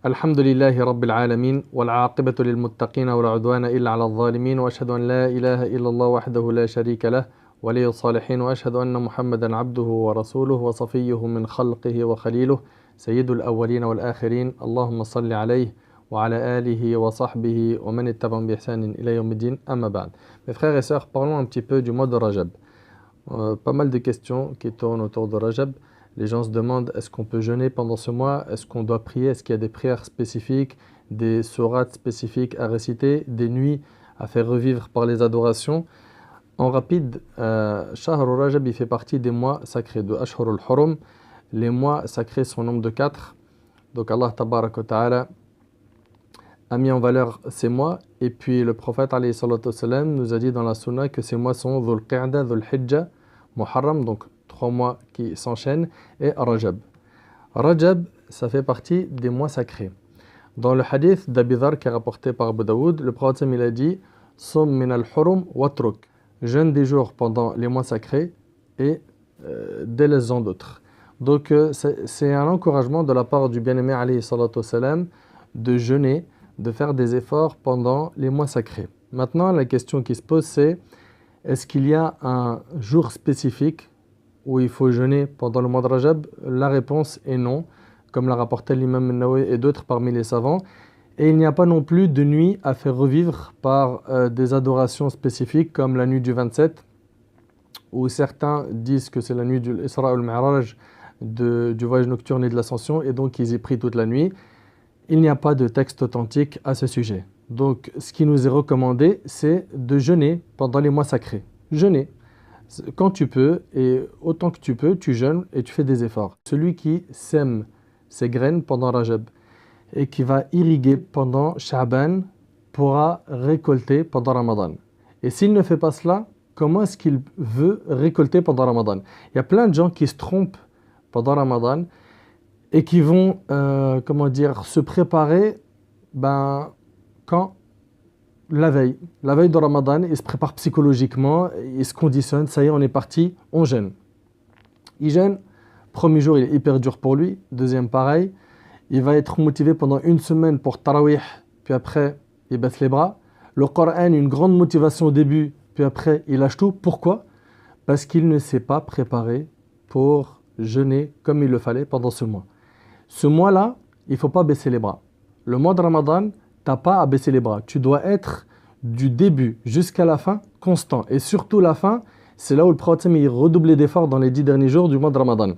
الحمد لله رب العالمين والعاقبة للمتقين ولا عدوان إلا على الظالمين وأشهد أن لا إله إلا الله وحده لا شريك له ولي الصالحين وأشهد أن محمدا عبده ورسوله وصفيه من خلقه وخليله سيد الأولين والآخرين اللهم صل عليه وعلى آله وصحبه ومن اتبعهم بإحسان إلى يوم الدين أما بعد. Mes frères et sœurs, parlons un petit peu du mois de Rajab. Pas mal de questions qui tournent autour de Rajab. Les gens se demandent est-ce qu'on peut jeûner pendant ce mois, est-ce qu'on doit prier, est-ce qu'il y a des prières spécifiques, des sourates spécifiques à réciter, des nuits à faire revivre par les adorations. En rapide, Shahr Rajab il fait partie des mois sacrés de Ashhur al-Hurum. Les mois sacrés sont au nombre de 4. Donc Allah Tabarak wa Ta'ala a mis en valeur ces mois. Et puis le prophète alayhi salatu wassalam nous a dit dans la sunna que ces mois sont Dhul Qa'da, Dhul Hijjah, Muharram, donc 3 mois qui s'enchaînent, et Rajab. Rajab, ça fait partie des mois sacrés. Dans le hadith d'Abi Dharr qui est rapporté par Abu Daoud, le prophète il a dit Sum min al-hurum watruk. Jeûne des jours pendant les mois sacrés et délaisse-en d'autres. Donc c'est un encouragement de la part du bien-aimé alayhi salatu wassalam de jeûner, de faire des efforts pendant les mois sacrés. Maintenant, la question qui se pose c'est est-ce qu'il y a un jour spécifique où il faut jeûner pendant le mois de Rajab? La réponse est non, comme l'a rapporté l'imam Nawawi et d'autres parmi les savants. Et il n'y a pas non plus de nuit à faire revivre par des adorations spécifiques comme la nuit du 27, où certains disent que c'est la nuit du Isra al-Mi'raj, du voyage nocturne et de l'ascension, et donc ils y prient toute la nuit. Il n'y a pas de texte authentique à ce sujet. Donc ce qui nous est recommandé, c'est de jeûner pendant les mois sacrés. Jeûner. Quand tu peux, et autant que tu peux, tu jeûnes et tu fais des efforts. Celui qui sème ses graines pendant Rajab et qui va irriguer pendant Sha'ban pourra récolter pendant Ramadan. Et s'il ne fait pas cela, comment est-ce qu'il veut récolter pendant Ramadan? Il y a plein de gens qui se trompent pendant Ramadan et qui vont se préparer quand la veille de Ramadan, il se prépare psychologiquement, il se conditionne, ça y est, on est parti, on jeûne. Il jeûne, premier jour, il est hyper dur pour lui, deuxième pareil, il va être motivé pendant une semaine pour Tarawih, puis après, il baisse les bras. Le Coran, une grande motivation au début, puis après, il lâche tout. Pourquoi? Parce qu'il ne s'est pas préparé pour jeûner comme il le fallait pendant ce mois. Ce mois-là, il ne faut pas baisser les bras. Le mois de Ramadan, tu n'as pas à baisser les bras. Tu dois être du début jusqu'à la fin constant. Et surtout la fin, c'est là où le prophète il redoublait d'efforts dans les 10 derniers jours du mois de Ramadan.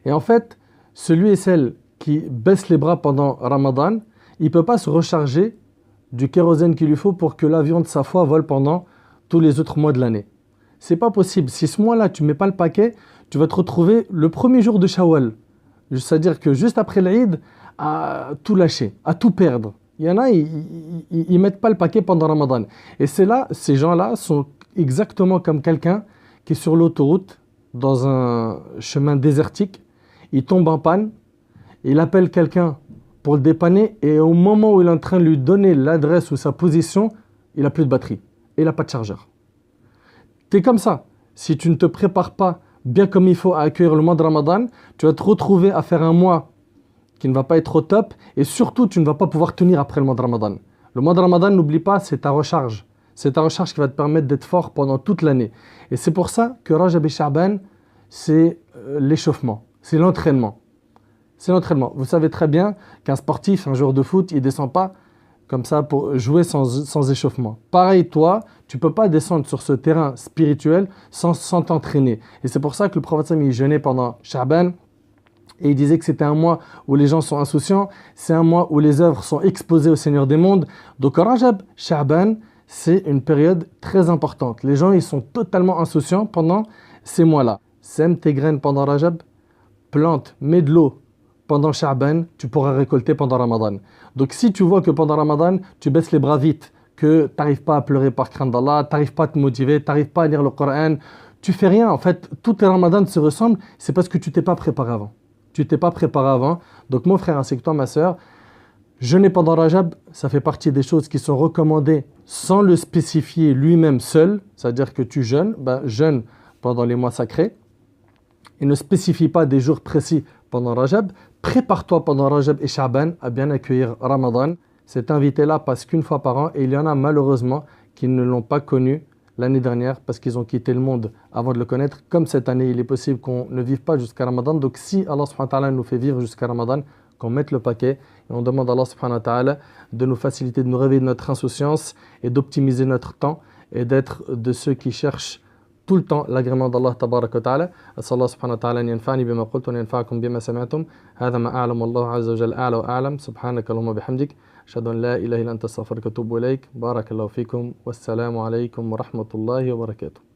Et en fait, celui et celle qui baisse les bras pendant Ramadan, il ne peut pas se recharger du kérosène qu'il lui faut pour que l'avion de sa foi vole pendant tous les autres mois de l'année. C'est pas possible. Si ce mois-là, tu ne mets pas le paquet, tu vas te retrouver le premier jour de Shawwal. C'est-à-dire que juste après l'Aïd, à tout lâcher, à tout perdre. Il y en a, ils mettent pas le paquet pendant Ramadan. Et c'est là, ces gens-là sont exactement comme quelqu'un qui est sur l'autoroute, dans un chemin désertique, il tombe en panne, il appelle quelqu'un pour le dépanner, et au moment où il est en train de lui donner l'adresse ou sa position, il n'a plus de batterie, et il n'a pas de chargeur. Tu es comme ça. Si tu ne te prépares pas bien comme il faut à accueillir le mois de Ramadan, tu vas te retrouver à faire un mois qui ne va pas être au top, et surtout tu ne vas pas pouvoir tenir après le mois de Ramadan. Le mois de Ramadan, n'oublie pas, c'est ta recharge. C'est ta recharge qui va te permettre d'être fort pendant toute l'année. Et c'est pour ça que Rajab et Sha'ban, c'est l'échauffement, c'est l'entraînement. C'est l'entraînement. Vous savez très bien qu'un sportif, un joueur de foot, il ne descend pas comme ça pour jouer sans échauffement. Pareil, toi, tu ne peux pas descendre sur ce terrain spirituel sans t'entraîner. Et c'est pour ça que le prophète il jeûnait pendant Sha'ban, et il disait que c'était un mois où les gens sont insouciants, c'est un mois où les œuvres sont exposées au Seigneur des mondes. Donc Rajab, Sha'ban, c'est une période très importante. Les gens, ils sont totalement insouciants pendant ces mois-là. Sème tes graines pendant Rajab, plante, mets de l'eau pendant Sha'ban, tu pourras récolter pendant Ramadan. Donc si tu vois que pendant Ramadan, tu baisses les bras vite, que tu n'arrives pas à pleurer par crainte d'Allah, tu n'arrives pas à te motiver, tu n'arrives pas à lire le Coran, tu fais rien. En fait, tout tes Ramadan se ressemblent, c'est parce que tu t'es pas préparé avant. Tu t'es pas préparé avant. Donc mon frère ainsi que toi, ma soeur, jeûner pendant Rajab, ça fait partie des choses qui sont recommandées sans le spécifier lui-même seul. C'est-à-dire que tu jeûnes, jeûne pendant les mois sacrés. Il ne spécifie pas des jours précis pendant Rajab. prépare-toi pendant Rajab et Sha'ban à bien accueillir Ramadan. C'est invité-là passe qu'une fois par an et il y en a malheureusement qui ne l'ont pas connu l'année dernière parce qu'ils ont quitté le monde avant de le connaître. Comme cette année, il est possible qu'on ne vive pas jusqu'à Ramadan. Donc si Allah subhanahu wa ta'ala nous fait vivre jusqu'à Ramadan, qu'on mette le paquet et on demande à Allah subhanahu wa ta'ala de nous faciliter, de nous réveiller de notre insouciance et d'optimiser notre temps et d'être de ceux qui cherchent tout le temps l'agrément d'Allah tabaraka wa ta'ala. أسأل الله سبحانه وتعالى أن ينفعني بما قلت وأن ينفعكم بما سمعتم. هذا ما أعلم والله عز وجل أعلى وأعلم. سبحانك اللهم وبحمدك أشهد أن لا إله إلا أنت أستغفرك وأتوب إليك. بارك الله فيكم والسلام عليكم ورحمة الله وبركاته.